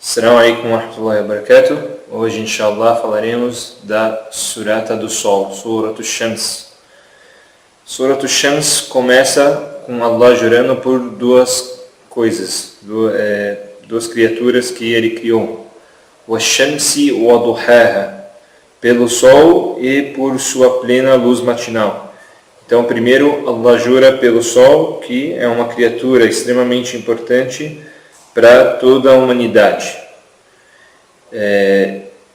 Assalamu alaikum wa rahmatullahi wa barakatuh. Hoje, inshallah, falaremos da Surata do Sol, Surat al-Shams. Surat al-Shams começa com Allah jurando por duas coisas, duas criaturas que ele criou. Wa-Shamsi wa-Duhaha, pelo Sol e por sua plena luz matinal. Então, primeiro, Allah jura pelo Sol, que é uma criatura extremamente importante para toda a humanidade.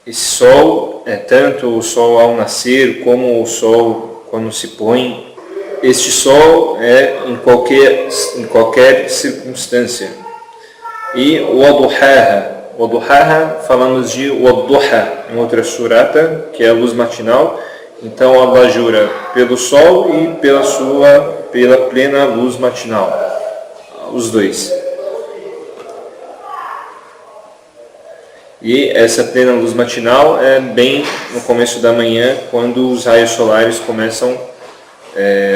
Esse Sol é tanto o Sol ao nascer como o Sol quando se põe. Este Sol é em qualquer circunstância. E o Wadduhaha, falamos de Wadduha em outra surata, que é a luz matinal. Então Allah jura pelo Sol e pela plena luz matinal, os dois. E essa plena luz matinal é bem no começo da manhã, quando os raios solares começam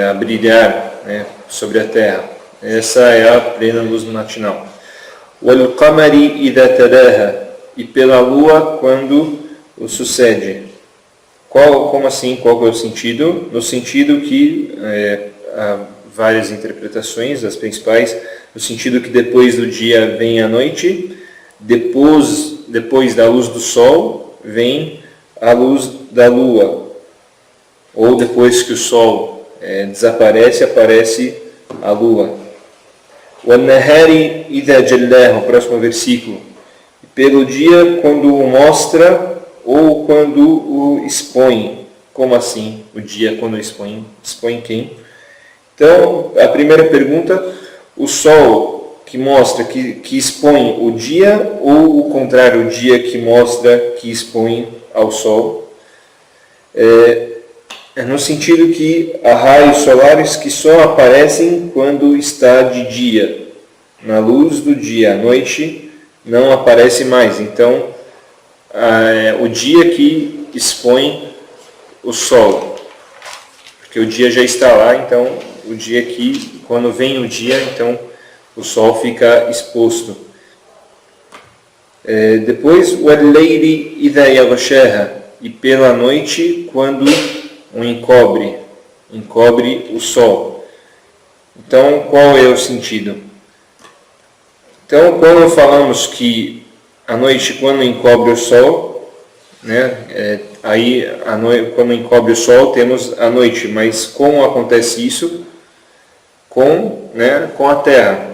a brilhar, sobre a Terra. Essa é a plena luz matinal. Wal-qamari idha talaha, e pela lua quando o sucede. Como assim? Qual é o sentido? No sentido que há várias interpretações, as principais, no sentido que depois do dia vem a noite, depois da luz do Sol vem a luz da Lua, ou depois que o Sol desaparece, aparece a Lua. وَالنَّهَارِ إِذَا جَلَّاهُ, o próximo versículo. Pelo dia quando o mostra ou quando o expõe. Como assim? O dia quando o expõe? Expõe quem? Então, a primeira pergunta, o Sol que mostra, que expõe o dia, ou o contrário, o dia que mostra, que expõe ao Sol? No sentido que há raios solares que só aparecem quando está de dia, na luz do dia. À noite não aparece mais. Então, o dia que expõe o Sol, porque o dia já está lá, então o dia que, quando vem o dia, então o Sol fica exposto. Depois, wal-layli idha yaghshaha, e pela noite quando o encobre o Sol. Então, qual é o sentido? Então, quando falamos que a noite, quando encobre o Sol, quando encobre o Sol, temos a noite. Mas como acontece isso? Com a Terra.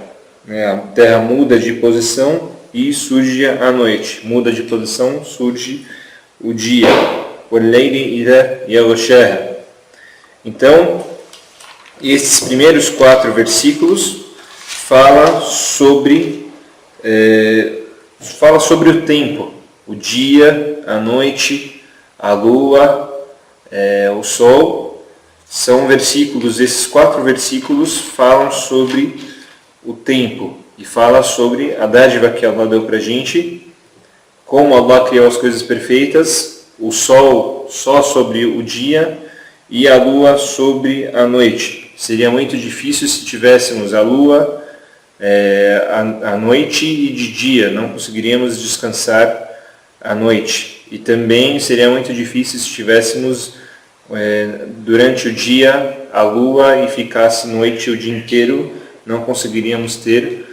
A Terra muda de posição e surge a noite. Muda de posição, surge o dia. وَاللَّيْلِ إِذَا يَغْشَاهَا. Então, esses primeiros 4 versículos falam sobre o tempo, o dia, a noite, a lua, o sol. São versículos, esses 4 versículos falam sobre o tempo e falam sobre a dádiva que Allah deu para a gente, como Allah criou as coisas perfeitas, o sol só sobre o dia e a lua sobre a noite. Seria muito difícil se tivéssemos a lua à noite e de dia, não conseguiríamos descansar à noite. E também seria muito difícil se tivéssemos durante o dia a lua e ficasse noite o dia inteiro, não conseguiríamos ter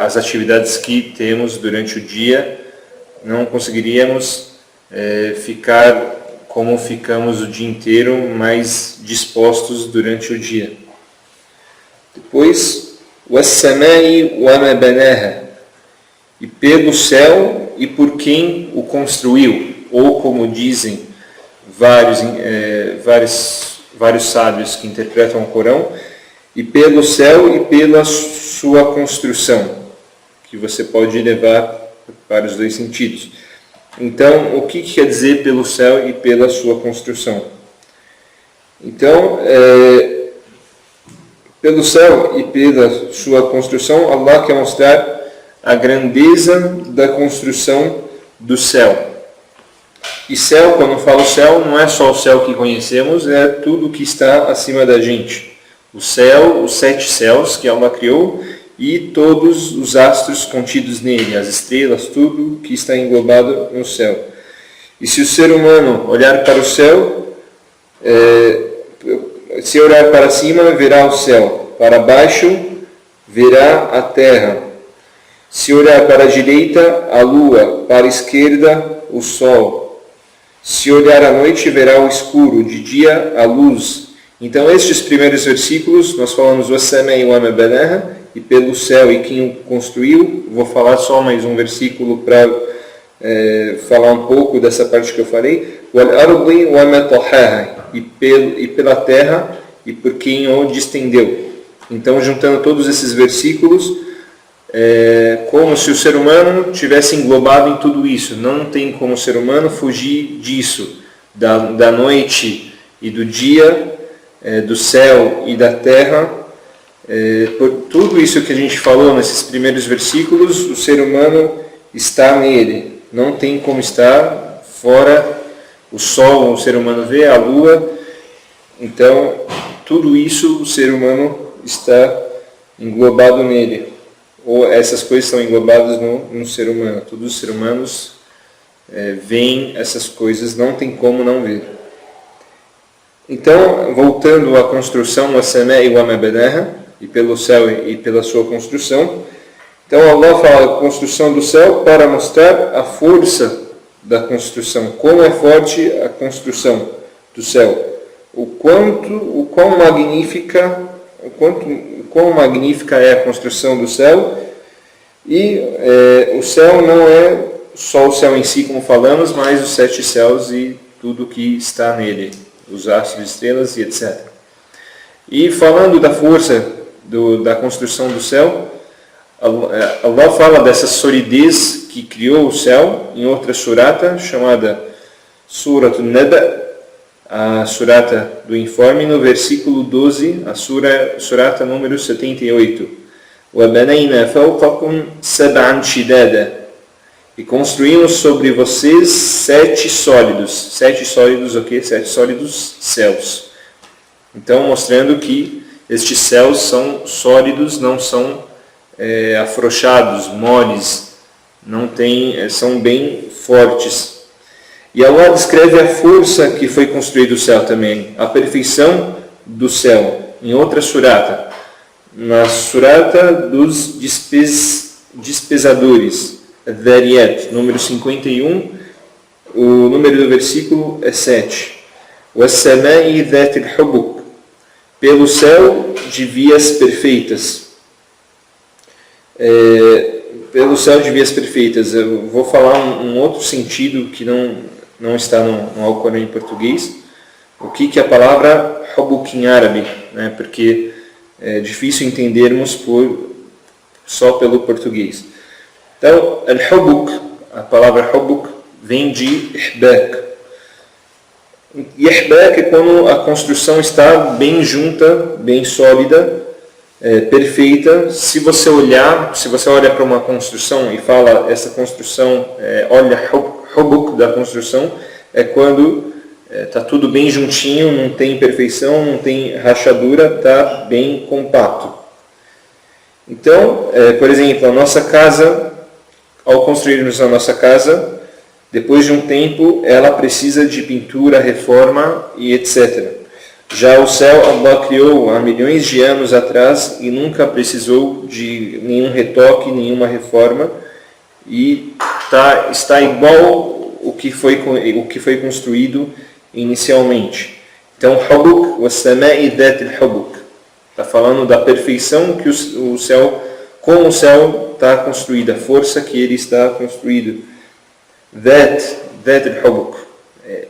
as atividades que temos durante o dia, não conseguiríamos ficar como ficamos o dia inteiro, mais dispostos durante o dia. Depois, وَالسَّمَاءِ وَمَا بَنَاهَا, e pelo céu e por quem o construiu, ou como dizem vários sábios que interpretam o Corão, e pelo céu e pela sua construção, que você pode levar para os dois sentidos. Então, o que quer dizer pelo céu e pela sua construção? Então, pelo céu e pela sua construção, Allah quer mostrar a grandeza da construção do céu. E céu, quando eu falo céu, não é só o céu que conhecemos, é tudo que está acima da gente. O céu, os 7 céus que Allah criou, e todos os astros contidos nele, as estrelas, tudo que está englobado no céu. E se o ser humano olhar para o céu, se olhar para cima, verá o céu, para baixo, verá a terra. Se olhar para a direita, a lua, para a esquerda, o sol. Se olhar à noite, verá o escuro, de dia, a luz. Então, estes primeiros versículos, nós falamos o As-Samai wa-ma banaha, e pelo céu e quem o construiu. Vou falar só mais um versículo para falar um pouco dessa parte que eu falei. Wal-ardi wa-ma tahaha, e pela terra e por quem o distendeu. Então, juntando todos esses versículos, como se o ser humano tivesse englobado em tudo isso. Não tem como o ser humano fugir disso, da noite e do dia, do céu e da terra. Por tudo isso que a gente falou nesses primeiros versículos, o ser humano está nele. Não tem como estar fora. O sol, o ser humano vê, a lua. Então, tudo isso o ser humano está englobado nele. Ou essas coisas são englobadas no ser humano. Todos os seres humanos veem essas coisas, não tem como não ver. Então, voltando à construção, As-Samai wa-ma banaha, e pelo céu e pela sua construção. Então, Allah fala a construção do céu para mostrar a força da construção, como é forte a construção do céu, o quão magnífica é a construção do céu. E o céu não é só o céu em si, como falamos, mas os 7 céus e tudo que está nele, os astros, estrelas e etc. E falando da força da construção do céu, Allah fala dessa solidez que criou o céu em outra surata, chamada Surat An-Naba, a surata do informe, no versículo 12, a surata número 78. وَبَنَيْنَا فَوْقَكُمْ سَبْعًا شِدَادًا, e construímos sobre vocês 7 sólidos. 7 sólidos o quê? 7 sólidos céus. Então, mostrando que estes céus são sólidos, não são afrouxados, moles, são bem fortes. E Allah descreve a força que foi construído o céu também, a perfeição do céu, em outra surata, na surata dos despesadores, Dhariyat, número 51, o número do versículo é 7. وَالسَّمَاءِ ذَاتِ الْحُبُكِ, pelo céu de vias perfeitas. Pelo céu de vias perfeitas. Eu vou falar um outro sentido que não está no Alcorão em português. O que é a palavra hubuk em árabe, né? Porque é difícil entendermos só pelo português. Então, al-hubuk, a palavra hubuk vem de ihbak. Ihbak é quando a construção está bem junta, bem sólida, perfeita. Se você olha para uma construção e fala essa construção, olha hubuk da construção, é quando está tudo bem juntinho, não tem imperfeição, não tem rachadura, está bem compacto. Então, por exemplo, a nossa casa, ao construirmos a nossa casa, depois de um tempo, ela precisa de pintura, reforma e etc. Já o céu, Allah criou há milhões de anos atrás e nunca precisou de nenhum retoque, nenhuma reforma. E está igual o que foi construído inicialmente. Então, hubuk, was-samai dhat al-hubuk. Está falando da perfeição que o céu, como o céu está construído, a força que ele está construído. Dhat al-hubuk,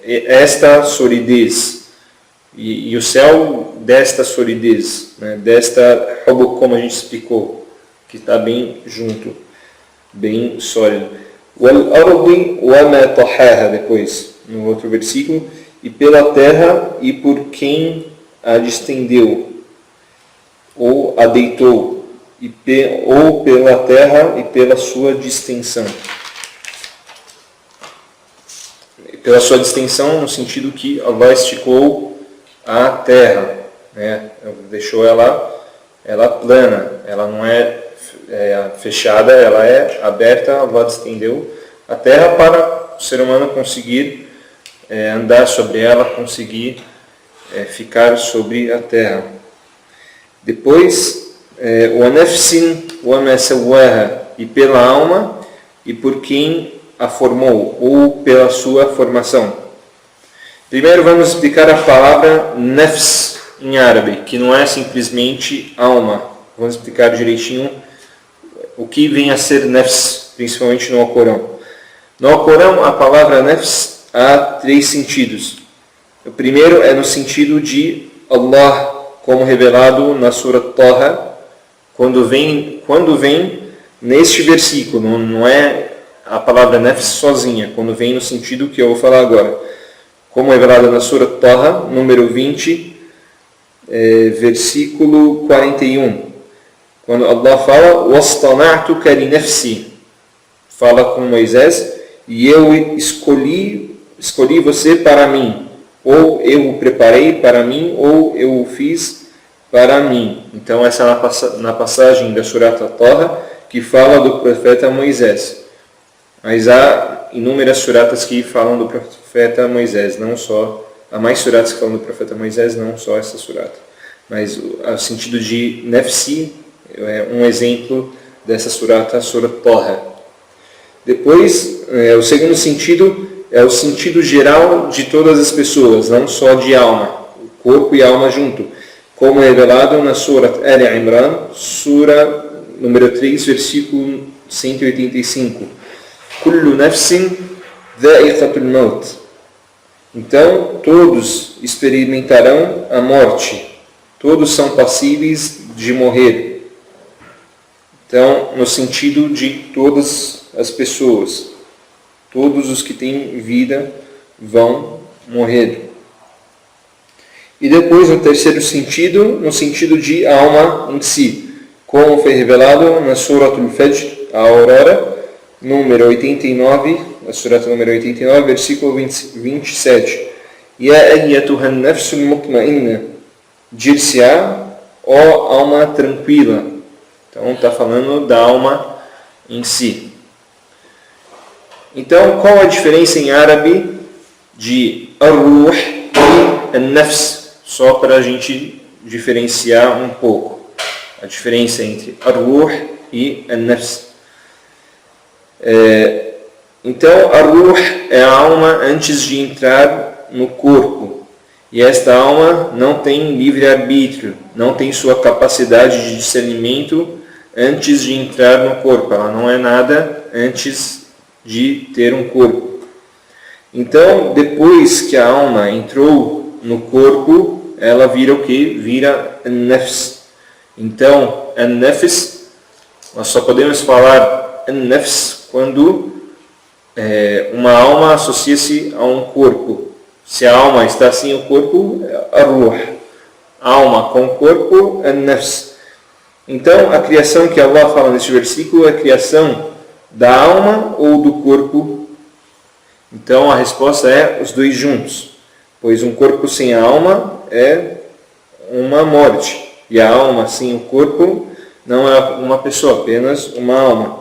esta solidez, e o céu desta solidez, né? Desta hubuk, como a gente explicou, que está bem junto, bem sólido. Wal-ardi wa-ma tahaha, depois, no outro versículo, e pela terra e por quem a distendeu, ou a deitou, ou pela terra e pela sua distensão. Pela sua distensão, no sentido que Allah esticou a terra, né? Deixou ela plana, ela não é fechada, ela é aberta, Allah estendeu a terra para o ser humano conseguir andar sobre ela, conseguir ficar sobre a terra. Depois, o nafsin wa ma sawaha, e pela alma e por quem a formou, ou pela sua formação. Primeiro vamos explicar a palavra nafs em árabe, que não é simplesmente alma. Vamos explicar direitinho o que vem a ser nafs, principalmente no Alcorão. No Alcorão, a palavra nafs há 3 sentidos. O primeiro é no sentido de Allah, como revelado na Surah Taha, quando vem neste versículo, não é a palavra nafs sozinha, quando vem no sentido que eu vou falar agora. Como revelado na Surah Taha, número 20, versículo 41. Quando Allah fala, وَاصْطَنَعْتُكَ لِنَفْسِي, fala com Moisés, e eu escolhi você para mim, ou eu o preparei para mim, ou eu o fiz para mim. Então essa é na passagem da Surah Taha, que fala do profeta Moisés. Mas há inúmeras suratas que falam do profeta Moisés, não só, há mais suratas que falam do profeta Moisés, não só essa surata. Mas o sentido de nafsi é um exemplo dessa surata, Surah Taha. Depois, o segundo sentido é o sentido geral de todas as pessoas, não só de alma, o corpo e a alma junto, como revelado na Surah Al-Imran, Surah número 3, versículo 185. Kullu nafsin dha'iqatul maut. Então, todos experimentarão a morte, todos são passíveis de morrer. Então, no sentido de todas as pessoas, todos os que têm vida vão morrer. E depois, no terceiro sentido, no sentido de alma em si, como foi revelado na Surah Al-Fajr, a aurora, número 89, a surata número 89, versículo 27. Ya ayyatuhan nafsul mutma'inna, dir-se-á, ó alma tranquila. Então está falando da alma em si. Então, qual a diferença em árabe de ar-ruh e an-nafs? Só para a gente diferenciar um pouco a diferença entre ar-ruh e an-nafs. Então, a ruh é a alma antes de entrar no corpo. E esta alma não tem livre-arbítrio, não tem sua capacidade de discernimento antes de entrar no corpo. Ela não é nada antes de ter um corpo. Então, depois que a alma entrou no corpo, ela vira o que? Vira an-nafs. Então, an-nafs, nós só podemos falar an-nafs quando uma alma associa-se a um corpo. Se a alma está sem o corpo, é a ruh. Alma com corpo, an-nafs. Então, a criação que Allah fala neste versículo é a criação da alma ou do corpo. Então, a resposta é os dois juntos. Pois um corpo sem a alma é uma morte. E a alma sem o corpo não é uma pessoa, apenas uma alma.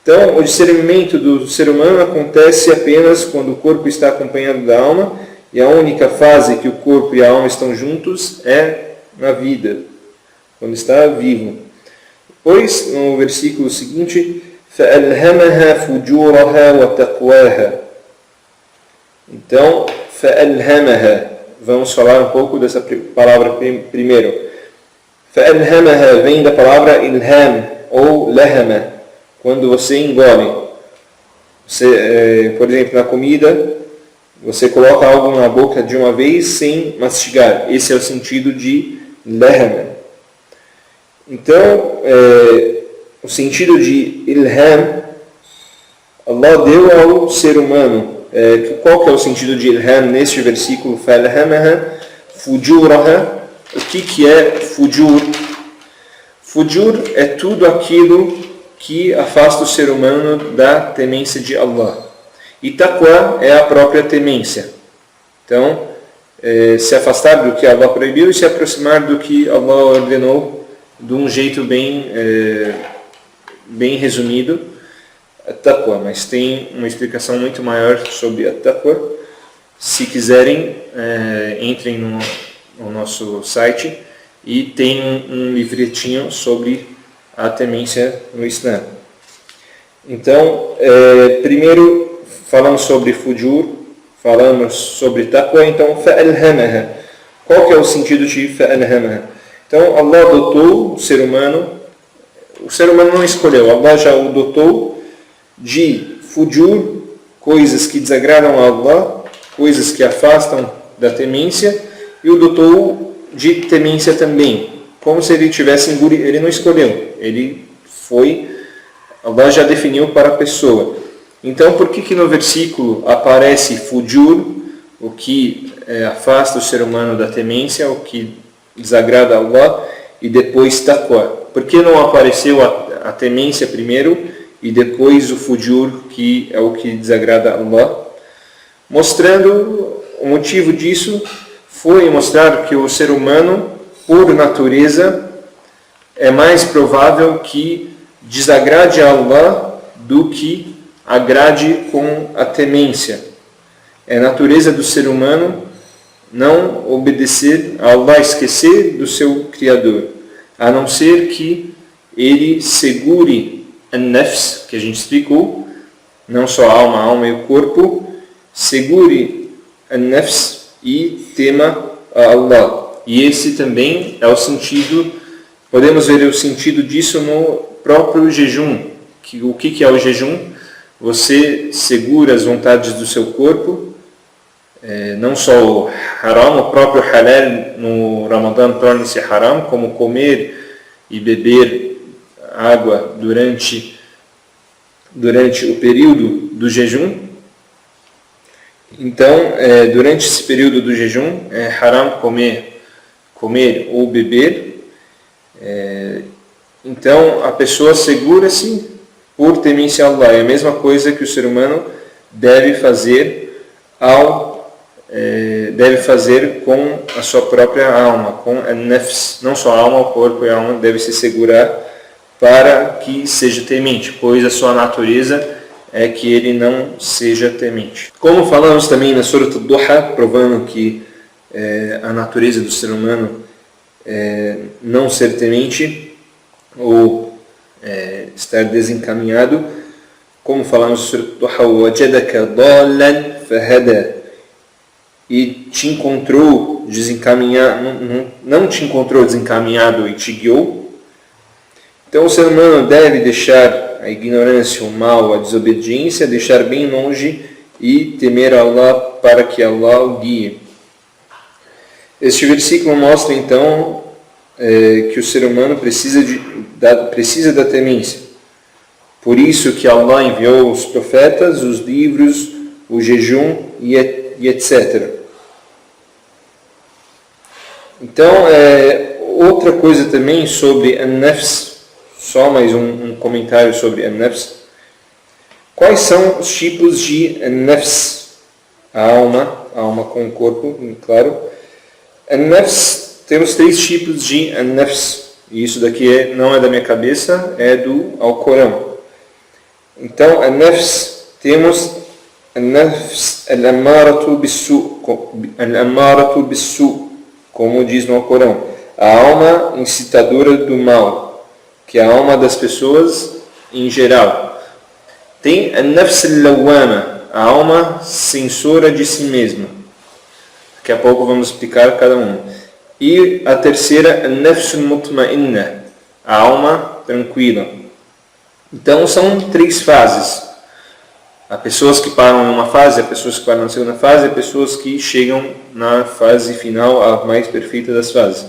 Então, o discernimento do ser humano acontece apenas quando o corpo está acompanhado da alma, e a única fase que o corpo e a alma estão juntos é na vida, quando está vivo. Depois, no versículo seguinte, فَأَلْهَمَهَا فُجُورَهَا وَتَقْوَاهَا. Então, فَأَلْهَمَهَا. Vamos falar um pouco dessa palavra primeiro. فَأَلْهَمَهَا vem da palavra ilham, ou lahama, quando você engole. Por exemplo, na comida, você coloca algo na boca de uma vez sem mastigar. Esse é o sentido de lahama. Então, o sentido de ilham, Allah deu ao ser humano. Qual que é o sentido de ilham neste versículo? فَأَلْهَمَهَا فُجُورَهَا. O que é fujur? Fujur é tudo aquilo que afasta o ser humano da temência de Allah. E taqwa é a própria temência. Então, se afastar do que Allah proibiu e se aproximar do que Allah ordenou de um jeito bem bem resumido, at-taqwa, mas tem uma explicação muito maior sobre at-taqwa. Se quiserem, entrem no nosso site e tem um livretinho sobre a temência no Islã. Então, primeiro falamos sobre fujur, falamos sobre taqwa, então fa'alhamaha. Qual que é o sentido de fa'alhamaha? Então, Allah dotou o ser humano não escolheu, Allah já o dotou de fujur, coisas que desagradam a Allah, coisas que afastam da temência, e o dotou de temência também, como se ele tivesse engolido. Ele não escolheu, Allah já definiu para a pessoa. Então, por que no versículo aparece fujur, o que afasta o ser humano da temência, o que desagrada a Allah, e depois taqwa? Por que não apareceu a temência primeiro e depois o fujur, que é o que desagrada a Allah? Mostrando o motivo disso foi mostrar que o ser humano, por natureza, é mais provável que desagrade a Allah do que agrade com a temência. É a natureza do ser humano não obedecer a Allah, esquecer do seu Criador, a não ser que ele segure an-nafs, que a gente explicou, não só a alma e o corpo, segure an-nafs e tema a Allah. E esse também é o sentido, podemos ver o sentido disso no próprio jejum. O que é o jejum? Você segura as vontades do seu corpo, não só o haram, o próprio halal no Ramadã torna-se haram, como comer e beber água durante o período do jejum. Então, durante esse período do jejum, é haram comer ou beber. Então, a pessoa segura-se por temência a Allah. É a mesma coisa que o ser humano deve fazer com a sua própria alma, com a nafs. Não só a alma, o corpo e a alma deve se segurar para que seja temente, pois a sua natureza é que ele não seja temente. Como falamos também na Surah Ad-Duha, provando que a natureza do ser humano é não ser temente ou estar desencaminhado, como falamos na Surah Ad-Duha, وَجَدَكَ ضَالًا فَهَدَى, e te encontrou desencaminhado, não te encontrou desencaminhado e te guiou. Então o ser humano deve deixar a ignorância, o mal, a desobediência, deixar bem longe e temer a Allah para que Allah o guie. Este versículo mostra então que o ser humano precisa da temência. Por isso que Allah enviou os profetas, os livros, o jejum e etc. Então, outra coisa também sobre an-nafs, só mais um comentário sobre an-nafs. Quais são os tipos de an-nafs? A alma com o corpo, claro. An-nafs, temos 3 tipos de an-nafs. E isso daqui não é da minha cabeça, é do Alcorão. Então, an-nafs, temos an-nafs al-ammaratu bis-su, como diz no Alcorão. A alma incitadora do mal, que é a alma das pessoas em geral. Tem an-nafs al-lawwama, a alma censora de si mesma. Daqui a pouco vamos explicar cada uma. E a terceira, an-nafs al-mutma'inna, a alma tranquila. Então são 3 fases. Há pessoas que param em uma fase, há pessoas que param na segunda fase, há pessoas que chegam na fase final, a mais perfeita das fases.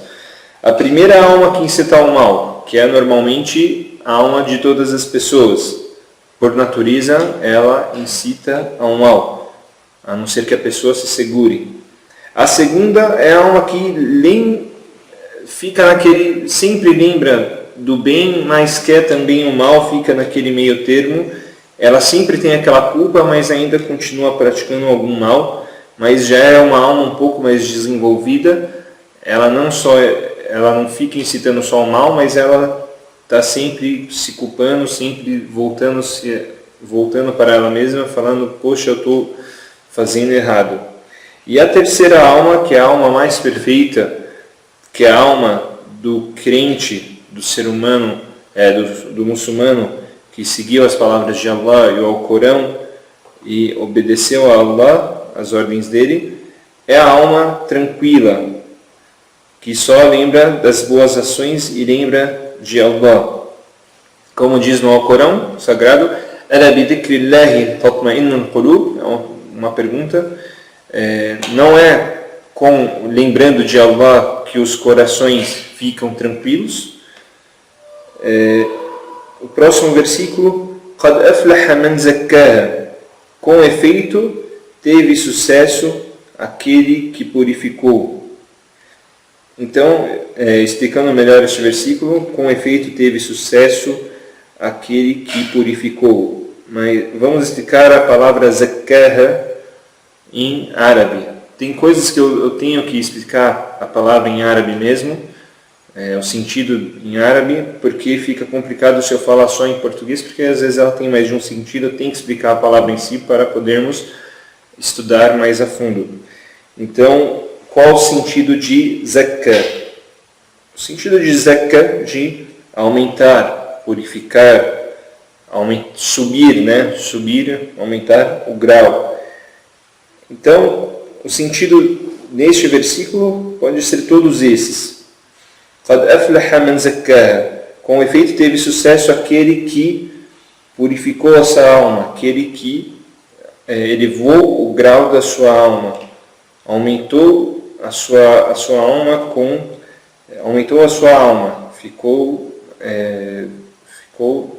A primeira é a alma que incita ao mal, que é normalmente a alma de todas as pessoas. Por natureza, ela incita ao mal, a não ser que a pessoa se segure. A segunda é a alma que sempre lembra do bem, mas quer também o mal, fica naquele meio termo. Ela sempre tem aquela culpa, mas ainda continua praticando algum mal, mas já é uma alma um pouco mais desenvolvida. Ela não fica incitando só o mal, mas ela está sempre se culpando, sempre voltando para ela mesma, falando, poxa, eu estou fazendo errado. E a terceira alma, que é a alma mais perfeita, que é a alma do crente, do ser humano, do muçulmano, que seguiu as palavras de Allah e o Alcorão e obedeceu a Allah, as ordens dele, é a alma tranquila, que só lembra das boas ações e lembra de Allah. Como diz no Alcorão Sagrado, "Ala bi dhikrillahi tatma'innul qulub", é uma pergunta, não é lembrando de Allah que os corações ficam tranquilos. O próximo versículo, "Qad aflaha man zakkaha", com efeito teve sucesso aquele que purificou. Então, explicando melhor este versículo, com efeito teve sucesso aquele que purificou. Mas vamos explicar a palavra zakkaha em árabe. Tem coisas que eu tenho que explicar a palavra em árabe mesmo, o sentido em árabe, porque fica complicado se eu falar só em português, porque às vezes ela tem mais de um sentido, eu tenho que explicar a palavra em si para podermos estudar mais a fundo. Então, qual o sentido de zakka? O sentido de zakka, de aumentar, purificar, subir, aumentar o grau. Então, o sentido neste versículo pode ser todos esses. قَدْ أَفْلَحَ مَنْ زَكَّاهَا. Com efeito teve sucesso aquele que purificou a sua alma, aquele que elevou o grau da sua alma, aumentou a sua alma aumentou a sua alma, ficou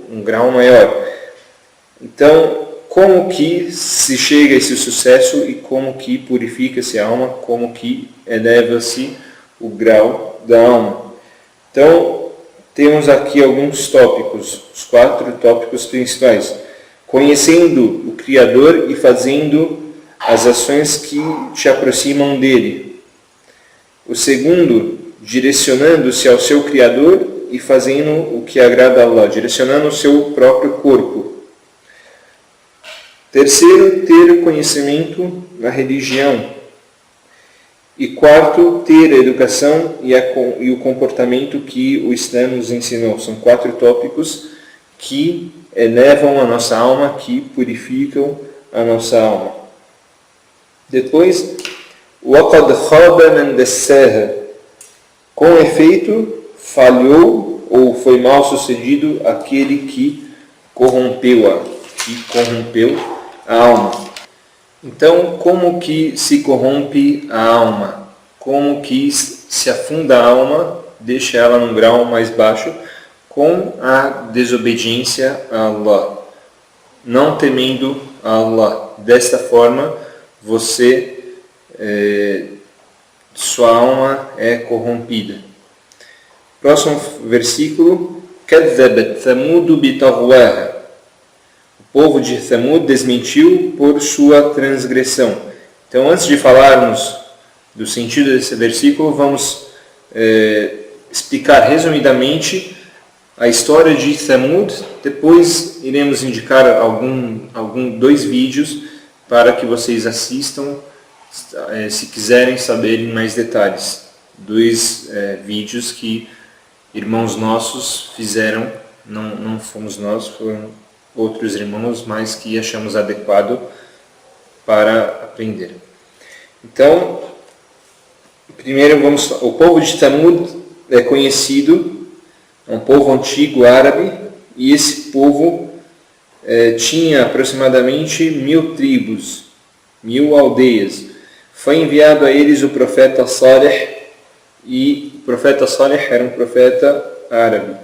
um grau maior. Então, como que se chega a esse sucesso e como que purifica-se a alma, como que eleva-se o grau da alma? Então, temos aqui alguns tópicos, os 4 tópicos principais. Conhecendo o Criador e fazendo as ações que te aproximam dele. O segundo, direcionando-se ao seu Criador e fazendo o que agrada a Allah, direcionando o seu próprio corpo. Terceiro, ter conhecimento na religião. E quarto, ter a educação e o comportamento que o Islã nos ensinou. São 4 tópicos que elevam a nossa alma, que purificam a nossa alma. Depois, وَقَدْ خَابَ مَنْ دَسَّاهَا. Com efeito, falhou ou foi mal sucedido aquele que corrompeu a alma. Então, como que se corrompe a alma? Como que se afunda a alma, deixa ela num grau mais baixo? Com a desobediência a Allah, não temendo a Allah. Desta forma, sua alma é corrompida. Próximo versículo, كَذَّبَتْ ثَمُودُ بِطَغْوَاهَا. O povo de Thamud desmentiu por sua transgressão. Então, antes de falarmos do sentido desse versículo, vamos explicar resumidamente a história de Thamud. Depois iremos indicar 2 vídeos para que vocês assistam, se quiserem saber em mais detalhes. 2 vídeos que irmãos nossos fizeram, não fomos nós, foram outros irmãos, mas que achamos adequado para aprender. Então, primeiro o povo de Thamud é conhecido, é um povo antigo árabe, e esse povo tinha aproximadamente 1000 tribos, 1000 aldeias. Foi enviado a eles o profeta Salih, e o profeta Salih era um profeta árabe.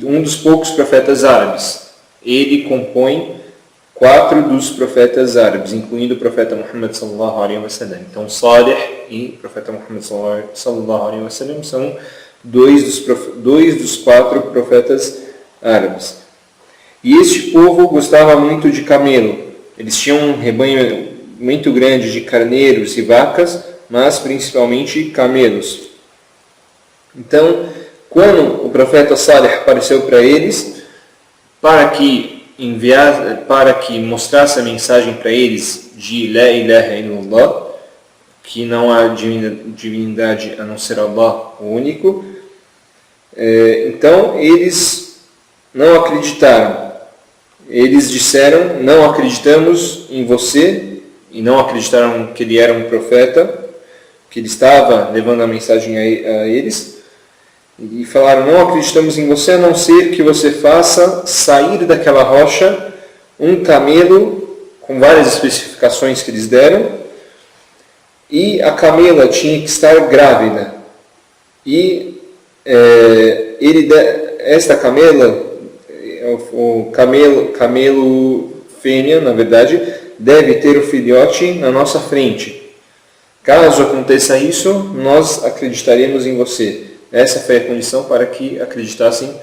Um dos poucos profetas árabes. Ele compõe 4 dos profetas árabes, incluindo o profeta Muhammad sallallahu alaihi wasallam. Então, Salih e o profeta Muhammad sallallahu alaihi wasallam são 2 dos 4 profetas árabes. E este povo gostava muito de camelo. Eles tinham um rebanho muito grande de carneiros e vacas, mas principalmente camelos. Então, quando o profeta Salih apareceu para eles para que mostrasse a mensagem para eles de La ilaha illallah, que não há divindade a não ser Allah, o único. Então eles não acreditaram. Eles disseram: não acreditamos em você, e não acreditaram que ele era um profeta, que ele estava levando a mensagem a eles. E falaram: não acreditamos em você, a não ser que você faça sair daquela rocha um camelo, com várias especificações que eles deram, e a camela tinha que estar grávida. E esta camela, o camelo fêmea, na verdade, deve ter o filhote na nossa frente. Caso aconteça isso, nós acreditaremos em você. Essa foi a condição para que acreditassem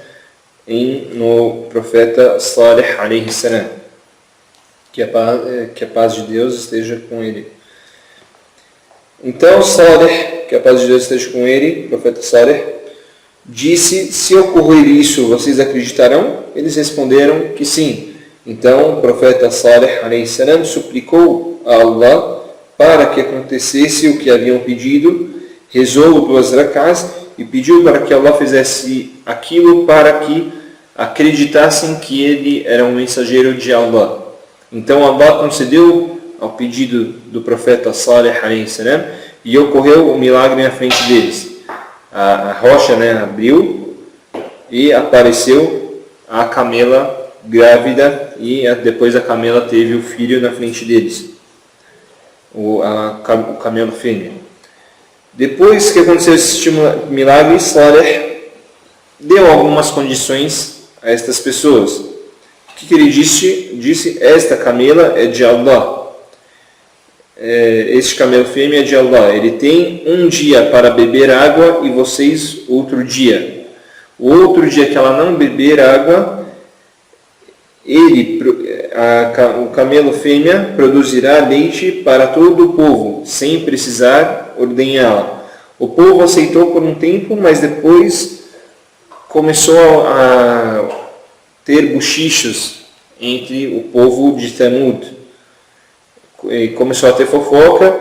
no profeta Salih alayhi salam. Que a paz de Deus esteja com ele. Então Salih, que a paz de Deus esteja com ele, o profeta Salih, disse: se ocorrer isso, vocês acreditarão? Eles responderam que sim. Então o profeta Salih alayhi salam suplicou a Allah para que acontecesse o que haviam pedido, rezou 2 rak'ahs e pediu para que Allah fizesse aquilo para que acreditassem que ele era um mensageiro de Allah. Então Allah concedeu ao pedido do profeta Salih alayhi salam e ocorreu o milagre na frente deles. A rocha abriu e apareceu a camela grávida, e depois a camela teve o filho na frente deles, o camelo fêmea. Depois que aconteceu esse milagre, Salih deu algumas condições a estas pessoas. O que ele disse? Disse: esta camela é de Allah. Este camelo fêmea é de Allah. Ele tem um dia para beber água e vocês outro dia. O outro dia que ela não beber água, o camelo fêmea produzirá leite para todo o povo, sem precisar ordenhá-la. O povo aceitou por um tempo, mas depois começou a ter bochichos entre o povo de Thamud. Começou a ter fofoca,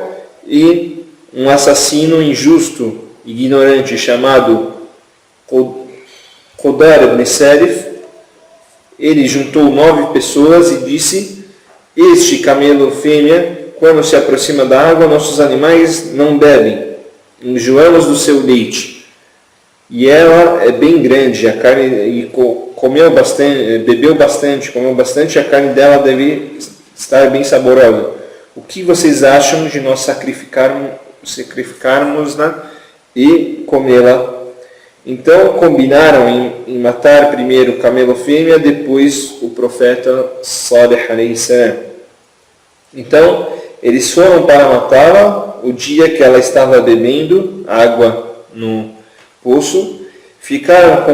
e um assassino injusto, ignorante, chamado Qudar ibn Salif, ele juntou 9 pessoas e disse: este camelo fêmea, quando se aproxima da água, nossos animais não bebem, enjoamos do seu leite. E ela é bem grande, a carne, e bebeu bastante, a carne dela deve estar bem saborosa. O que vocês acham de nós sacrificarmos-na e comê-la? Então combinaram em matar primeiro o camelo fêmea, depois o profeta Salih alayhi salam. Então eles foram para matá-la o dia que ela estava bebendo água no poço. Ficaram com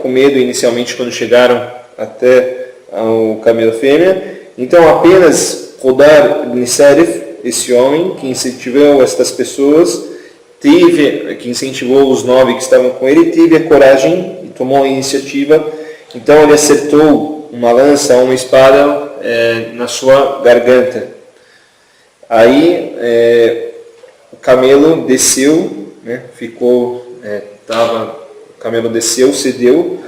medo inicialmente quando chegaram até o camelo fêmea. Então apenas Qudar ibn Salif, esse homem que incentivou estas pessoas, que incentivou os 9 que estavam com ele, teve a coragem e tomou a iniciativa. Então ele acertou uma lança ou uma espada na sua garganta. Aí o camelo desceu, o camelo desceu, cedeu,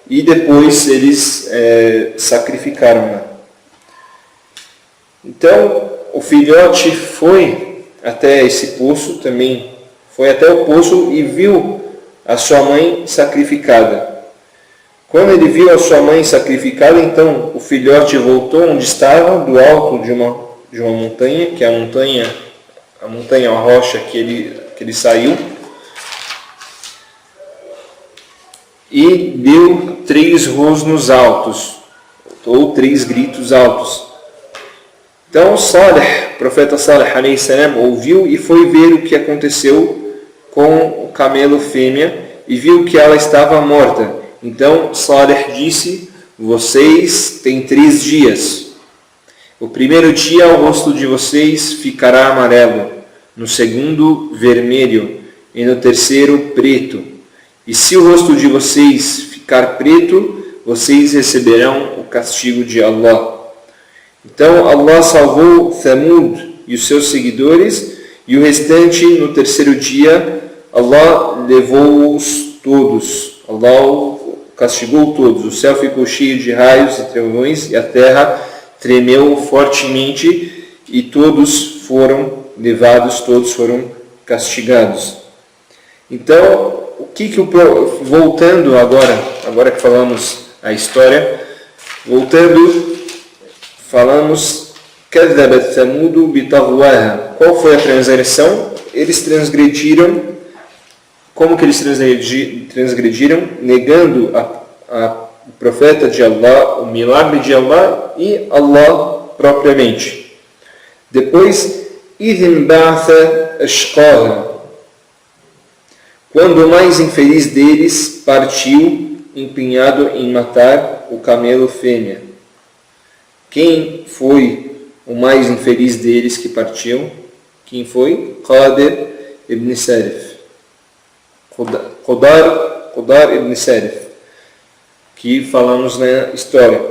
e depois eles sacrificaram-na. Então o filhote foi até esse poço também. Foi até o poço e viu a sua mãe sacrificada. Quando ele viu a sua mãe sacrificada, então o filhote voltou onde estava, do alto de uma montanha, que é a montanha, a rocha que ele saiu, e deu 3 rosnos altos, ou 3 gritos altos. Então o profeta Salih alayhi salam ouviu e foi ver o que aconteceu com o camelo fêmea e viu que ela estava morta. Então Salih disse: vocês têm 3 dias. O primeiro dia o rosto de vocês ficará amarelo, no segundo vermelho e no terceiro preto. E se o rosto de vocês ficar preto, vocês receberão o castigo de Allah. Então Allah salvou Thamud e os seus seguidores, e o restante, no terceiro dia, Allah levou-os todos. Allah castigou todos. O céu ficou cheio de raios e trovões, e a terra tremeu fortemente, e todos foram levados, todos foram castigados. Então, voltando agora que falamos a história, falamos كَذَّبَتْ ثَمُودُ بِطَغْوَاهَا. Qual foi a transgressão? Eles transgrediram. Como que eles transgrediram? Negando o profeta de Allah, o milagre de Allah e Allah propriamente. Depois, إِذِ انبَعَثَ أَشْقَاهَا. Quando o mais infeliz deles partiu, empenhado em matar o camelo fêmea. Quem foi o mais infeliz deles que partiu? Quem foi? Qadir ibn Sarif. Qudar ibn Sarif, que falamos na história.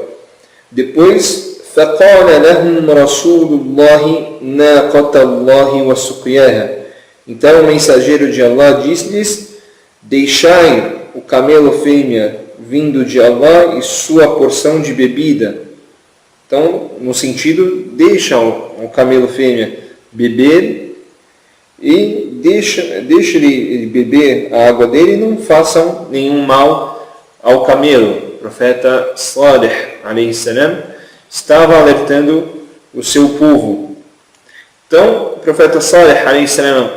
Depois, فَقَالَ لَهُمْ رَسُولُ اللَّهِ نَاقَةَ اللَّهِ وَسُقْيَاهَا. Então o mensageiro de Allah disse-lhes: deixai o camelo fêmea vindo de Allah e sua porção de bebida. Então, no sentido, deixa o camelo fêmea beber e deixa ele beber a água dele e não façam nenhum mal ao camelo. O profeta Salih alayhi salam estava alertando o seu povo. Então, o profeta Salih alayhi salam,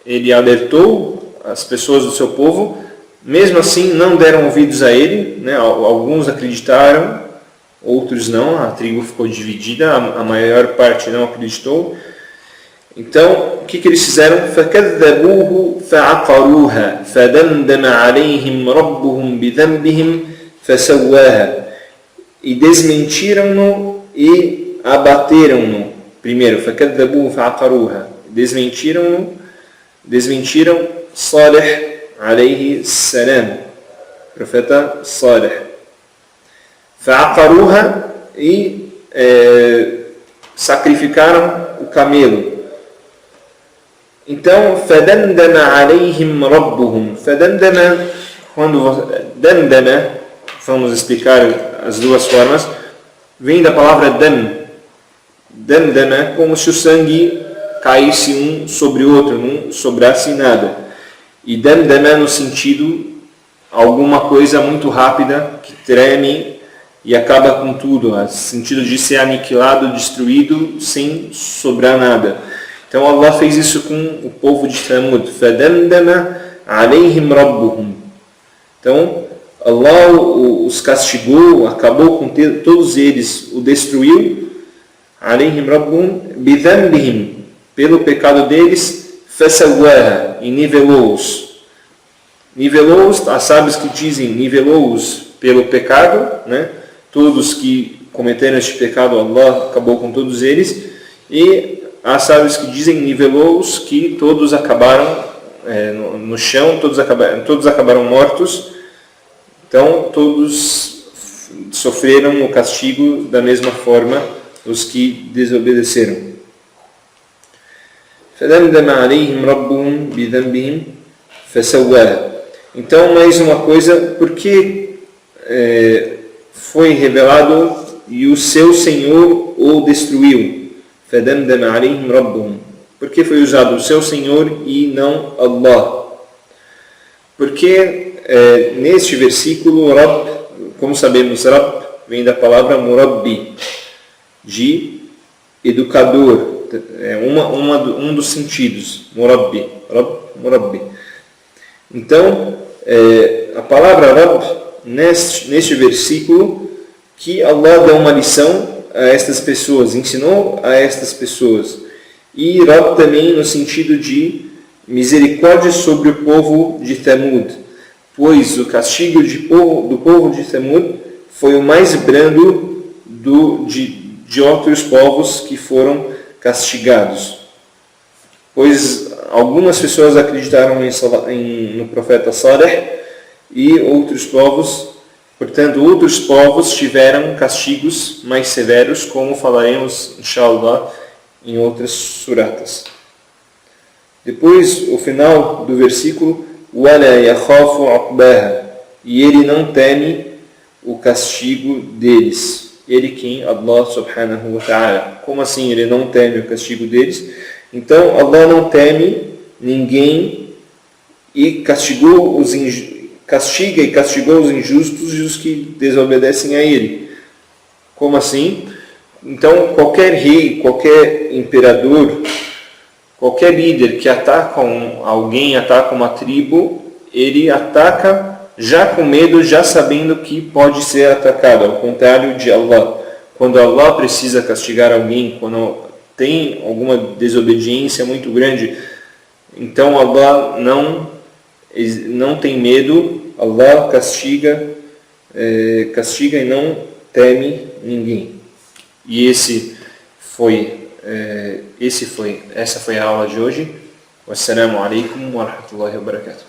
ele alertou as pessoas do seu povo, mesmo assim não deram ouvidos a ele, né? Alguns acreditaram, outros não, a tribo ficou dividida, a maior parte não acreditou. Então, o que eles fizeram? فَكَذَّبُوهُ فَعَقَرُوهَا فَدَمْدَمَ عَلَيْهِمْ رَبُّهُمْ بِذَنْبِهِمْ فَسَوَّاهَا. E desmentiram-no e abateram-no. Primeiro, فَكَذَّبُوهُ فَعَقَرُوهَا. Desmentiram Salih alayhi salam, profeta Salih. فَعَقَرُوهَا. E sacrificaram o camelo. Então, فَدَمْدَمَ عَلَيْهِمْ رَبُّهُمْ. Damdama, vamos explicar as duas formas, vem da palavra dam. Damdama, como se o sangue caísse um sobre o outro, não sobrasse nada. E damdama no sentido, alguma coisa muito rápida, que treme e acaba com tudo, no sentido de ser aniquilado, destruído, sem sobrar nada. Então Allah fez isso com o povo de Thamud. فَدَمْدَمَ عَلَيْهِمْ رَبُّهُمْ. Então Allah os castigou, acabou com todos eles, o destruiu. عَلَيْهِمْ رَبُّهُمْ بِذَنْبِهِمْ. Pelo pecado deles, فَسَوَّاهَا. E nivelou-os. Nivelou-os, há sábios que dizem nivelou-os pelo pecado, né? Todos que cometeram este pecado, Allah acabou com todos eles. E há sábios que dizem nivelou-os, que todos acabaram no chão, todos acabaram mortos. Então todos sofreram o castigo da mesma forma, os que desobedeceram. فَدَمْدَمَ عَلَيْهِمْ رَبُّهُمْ بِذَنْبِهِمْ فَسَوَّاهَا. Então, mais uma coisa, porque foi revelado e o seu Senhor o destruiu. فَدَمْدَمَ عَلَيْهِمْ رَبُّهُمْ. Por que foi usado o seu Senhor e não Allah? Porque neste versículo, Rabb, como sabemos, Rabb vem da palavra Murabbi, de educador. Um dos sentidos, Murabbi. Rabb, Murabbi. Então, a palavra Rabb, neste versículo, que Allah dá uma lição a estas pessoas, ensinou a estas pessoas. E Rabb também no sentido de misericórdia sobre o povo de Thamud, pois o castigo do povo de Thamud foi o mais brando de outros povos que foram castigados. Pois algumas pessoas acreditaram no profeta Salih e outros povos, portanto, outros povos tiveram castigos mais severos, como falaremos, inshallah, em outras suratas. Depois, o final do versículo, وَلَا يَخَافُ عُقْبَاهَا, e ele não teme o castigo deles. Ele quem? Allah subhanahu wa ta'ala. Como assim ele não teme o castigo deles? Então, Allah não teme ninguém e castiga e castigou os injustos e os que desobedecem a ele. Como assim? Então, qualquer rei, qualquer imperador, qualquer líder que ataca alguém, ataca uma tribo, ele ataca já com medo, já sabendo que pode ser atacado, ao contrário de Allah. Quando Allah precisa castigar alguém, quando tem alguma desobediência muito grande, então Allah não tem medo, Allah castiga e não teme ninguém. E essa foi a aula de hoje. Wassalamu alaikum wa rahmatullahi wa barakatuh.